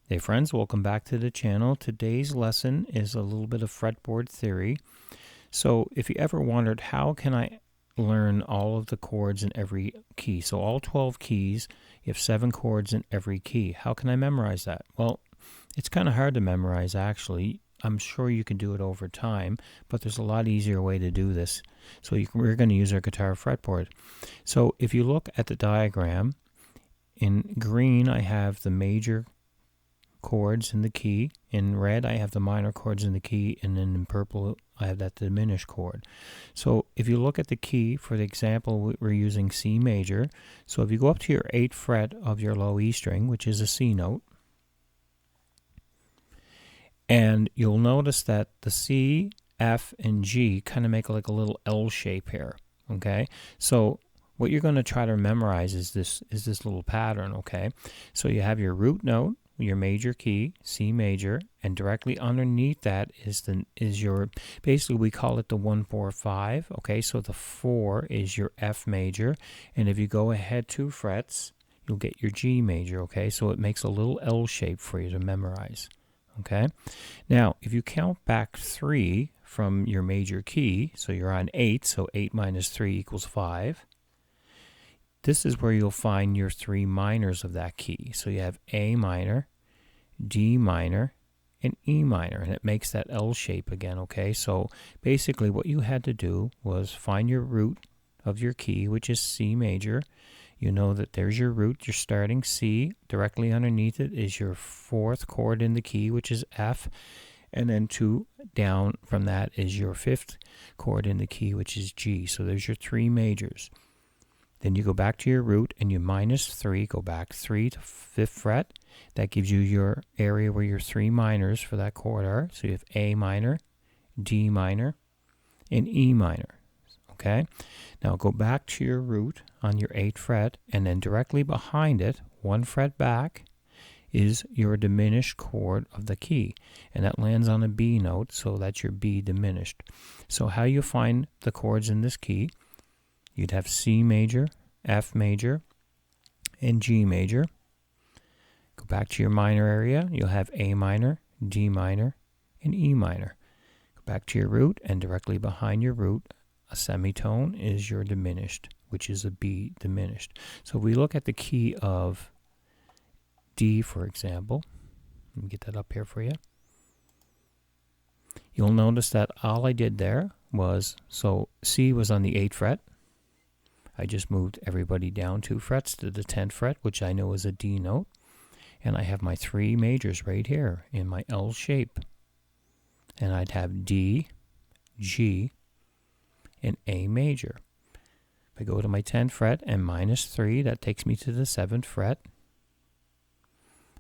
Hey friends, welcome back to the channel. Today's lesson is a little bit of fretboard theory. So if you ever wondered how can I learn all of the chords in every key, so all 12 keys, you have 7 chords in every key. How can I memorize that? Well, it's kind of hard to memorize actually. I'm sure you can do it over time, but there's a lot easier way to do this. So we're going to use our guitar fretboard. So if you look at the diagram, in green I have the major chords in the key. In red I have the minor chords in the key, and then in purple I have that diminished chord. So if you look at the key, for the example we're using C major. So if you go up to your 8th fret of your low E string, which is a C note, and you'll notice that the C, F, and G kind of make like a little L shape here. Okay, so what you're going to try to memorize is this little pattern. Okay, so you have your root note, your major key, C major, and directly underneath that is your, basically we call it the 1 4 5. Okay, so the 4 is your F major, and if you go ahead 2 frets you'll get your G major. Okay, so it makes a little L shape for you to memorize. Okay, now if you count back 3 from your major key, so you're on 8, so 8 minus 3 equals 5. This is where you'll find your 3 minors of that key. So you have A minor, D minor, and E minor, and it makes that L shape again. Okay, so basically what you had to do was find your root of your key, which is C major. You know that there's your root, your starting C. Directly underneath it is your 4th chord in the key, which is F. And then 2 down from that is your 5th chord in the key, which is G. So there's your 3 majors. Then you go back to your root and you minus 3, go back 3 to 5th fret. That gives you your area where your 3 minors for that chord are. So you have A minor, D minor, and E minor. Okay, now go back to your root on your 8th fret, and then directly behind it, 1 fret back, is your diminished chord of the key, and that lands on a B note, so that's your B diminished. So how you find the chords in this key, you'd have C major, F major, and G major. Go back to your minor area, you'll have A minor, D minor, and E minor. Go back to your root, and directly behind your root, a semitone is your diminished, which is a B diminished. So if we look at the key of D, for example, let me get that up here for you. You'll notice that all I did there was, so C was on the 8th fret. I just moved everybody down 2 frets to the 10th fret, which I know is a D note. And I have my 3 majors right here in my L shape. And I'd have D, G, and A major. If I go to my 10th fret and minus 3, that takes me to the 7th fret.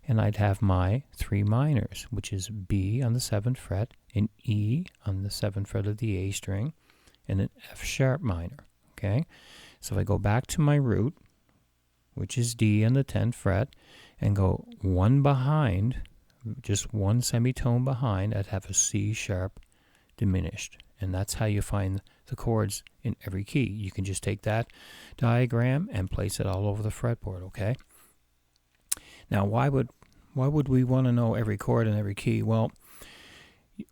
And I'd have my 3 minors, which is B on the 7th fret, and E on the 7th fret of the A string, and an F sharp minor. Okay, so if I go back to my root, which is D on the 10th fret, and go 1 behind, just 1 semitone behind, I'd have a C sharp diminished. And that's how you find the chords in every key. You can just take that diagram and place it all over the fretboard. Okay, now why would we want to know every chord in every key? Well,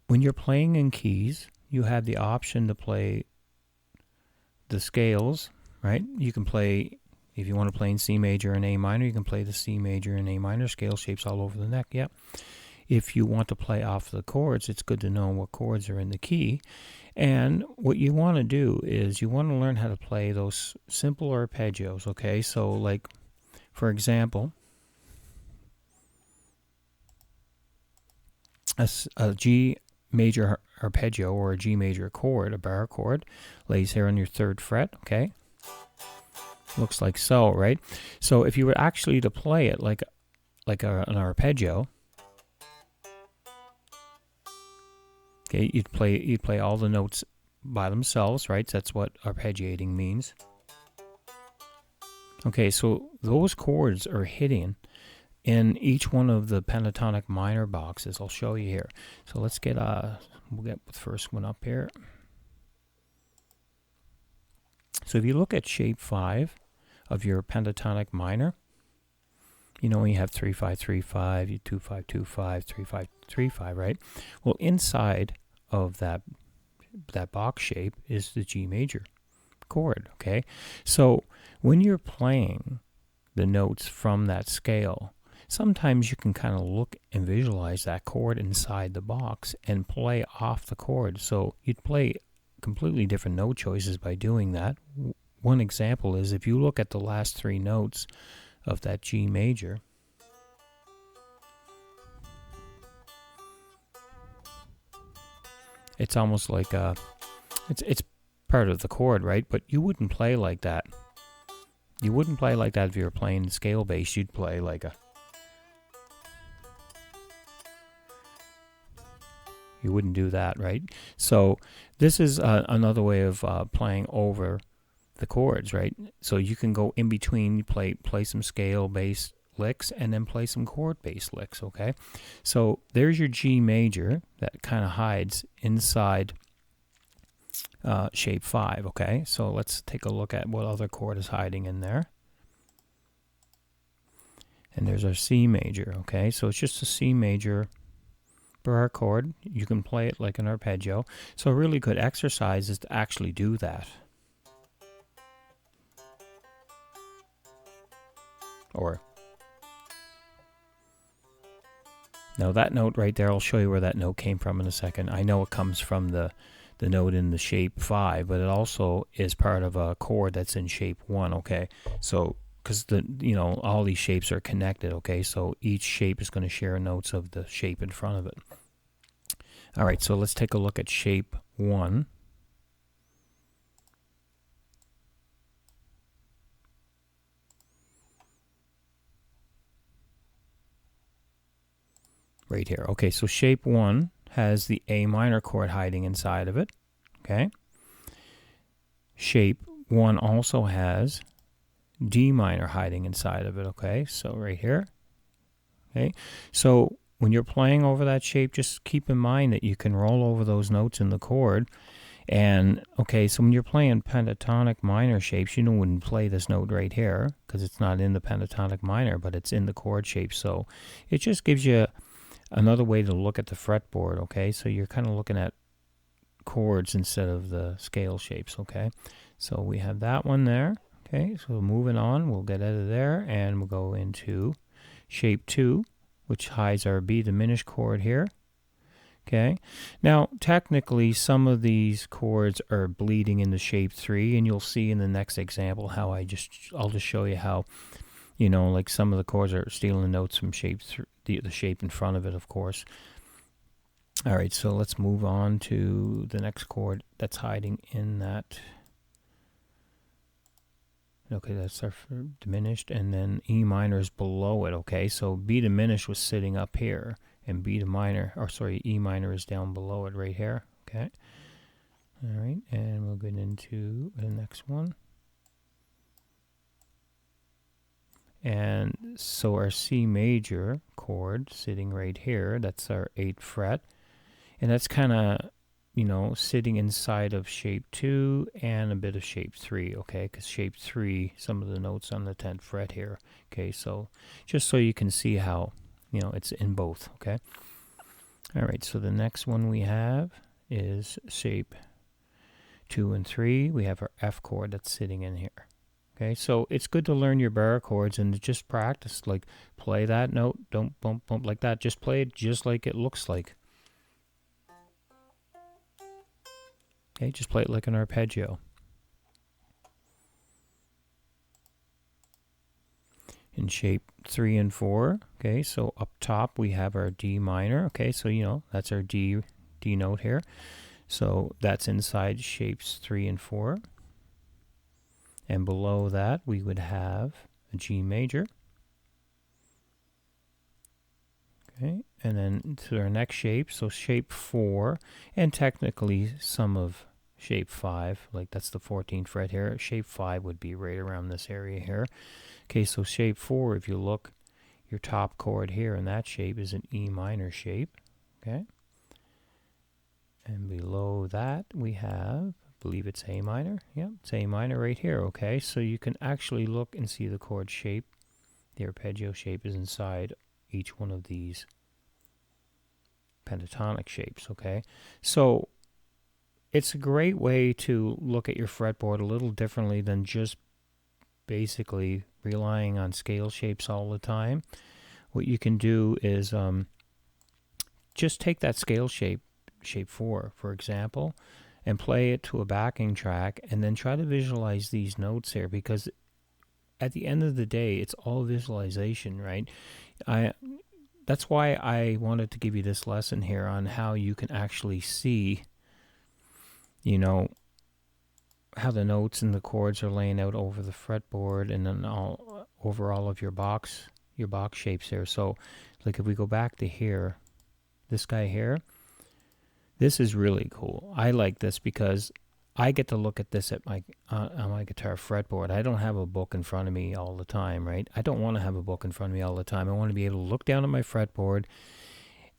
when you're playing in keys, you have the option to play the scales, right? You can play, if you want to play in C major and A minor, you can play the C major and A minor scale shapes all over the neck. Yep. If you want to play off the chords, it's good to know what chords are in the key. And what you want to do is you want to learn how to play those simple arpeggios. Okay, so like, for example, a G major arpeggio or a G major chord, a bar chord, lays here on your 3rd fret. Okay, looks like so, right? So if you were actually to play it like an arpeggio, okay, you'd play all the notes by themselves, right? So that's what arpeggiating means. Okay, so those chords are hidden in each one of the pentatonic minor boxes. I'll show you here. So let's get we'll get the first one up here. So if you look at shape 5 of your pentatonic minor, You know, you have 3-5-3-5, you 2-5-2-5, 3-5-3-5, right? Well, inside of that box shape is the G major chord, okay? So when you're playing the notes from that scale, sometimes you can kind of look and visualize that chord inside the box and play off the chord. So you'd play completely different note choices by doing that. One example is if you look at the last three notes of that G major, it's almost like it's part of the chord, right? But you wouldn't play like that. You wouldn't play like that if you were playing scale bass. You'd play like a... You wouldn't do that, right? So this is another way of playing over the chords, right? So you can go in between, play some scale bass licks and then play some chord bass licks, okay? So there's your G major that kind of hides inside shape 5, okay? So let's take a look at what other chord is hiding in there. And there's our C major, okay? So it's just a C major bar chord. You can play it like an arpeggio. So a really good exercise is to actually do that. Or now that note right there, I'll show you where that note came from in a second. I know it comes from the note in the shape 5, but it also is part of a chord that's in shape 1, okay? So because all these shapes are connected, okay? So each shape is going to share notes of the shape in front of it. All right, so let's take a look at shape 1. Right here. Okay, so shape 1 has the A minor chord hiding inside of it, okay? Shape 1 also has D minor hiding inside of it, okay? So right here, okay? So when you're playing over that shape, just keep in mind that you can roll over those notes in the chord. And, okay, so when you're playing pentatonic minor shapes, you wouldn't play this note right here because it's not in the pentatonic minor, but it's in the chord shape. So it just gives you another way to look at the fretboard, okay? So you're kind of looking at chords instead of the scale shapes, okay? So we have that one there, okay? So moving on, we'll get out of there and we'll go into shape 2, which hides our B diminished chord here, okay? Now, technically, some of these chords are bleeding into shape 3, and you'll see in the next example how I'll just show you how, like some of the chords are stealing notes from shape 3, the shape in front of it, of course. All right, so let's move on to the next chord that's hiding in that. Okay, that's our diminished, and then E minor is below it, okay? So B diminished was sitting up here, and E minor is down below it right here, okay? All right, and we'll get into the next one. And so our C major chord sitting right here, that's our 8th fret. And that's kind of, sitting inside of shape 2 and a bit of shape 3, okay? Because shape 3, some of the notes on the 10th fret here, okay? So just so you can see how, it's in both, okay? All right, so the next one we have is shape 2 and 3. We have our F chord that's sitting in here. Okay, so it's good to learn your bar chords and to just practice, like play that note, don't bump, bump like that. Just play it just like it looks like. Okay, just play it like an arpeggio. In shape 3 and 4, okay, so up top we have our D minor, okay, so that's our D note here. So that's inside shapes 3 and 4. And below that, we would have a G major. Okay, and then to our next shape, so shape 4, and technically some of shape 5, like that's the 14th fret here. Shape 5 would be right around this area here. Okay, so shape 4, if you look, your top chord here in that shape is an E minor shape. Okay, and below that, we have, believe it's A minor. Yep, it's A minor right here, okay? So you can actually look and see the chord shape The arpeggio shape is inside each one of these pentatonic shapes, okay? So it's a great way to look at your fretboard a little differently than just basically relying on scale shapes all the time. What you can do is just take that scale shape 4, for example, and play it to a backing track, and then try to visualize these notes here, because at the end of the day, it's all visualization, right? That's why I wanted to give you this lesson here on how you can actually see, you know, how the notes and the chords are laying out over the fretboard, and then over all of your box shapes here. So, like if we go back to here, this guy here, this is really cool. I like this because I get to look at this at on my guitar fretboard. I don't have a book in front of me all the time, right? I don't want to have a book in front of me all the time. I want to be able to look down at my fretboard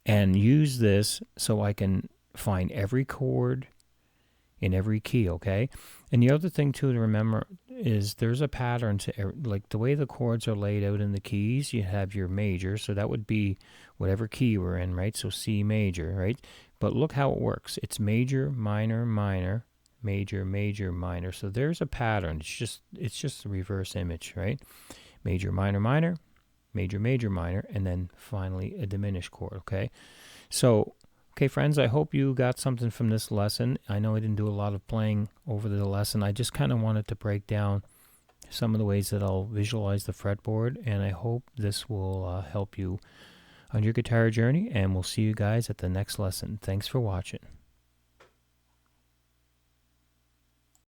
and use this so I can find every chord in every key, okay? And the other thing too to remember is there's a pattern to, like the way the chords are laid out in the keys. You have your major, so that would be whatever key we're in, right? So C major, right? But look how it works. It's major, minor, minor, major, major, minor. So there's a pattern. It's just a reverse image, right? Major, minor, minor, major, major, minor, and then finally a diminished chord, okay? So, okay, friends, I hope you got something from this lesson. I know I didn't do a lot of playing over the lesson. I just kind of wanted to break down some of the ways that I'll visualize the fretboard, and I hope this will help you on your guitar journey, and we'll see you guys at the next lesson. Thanks for watching.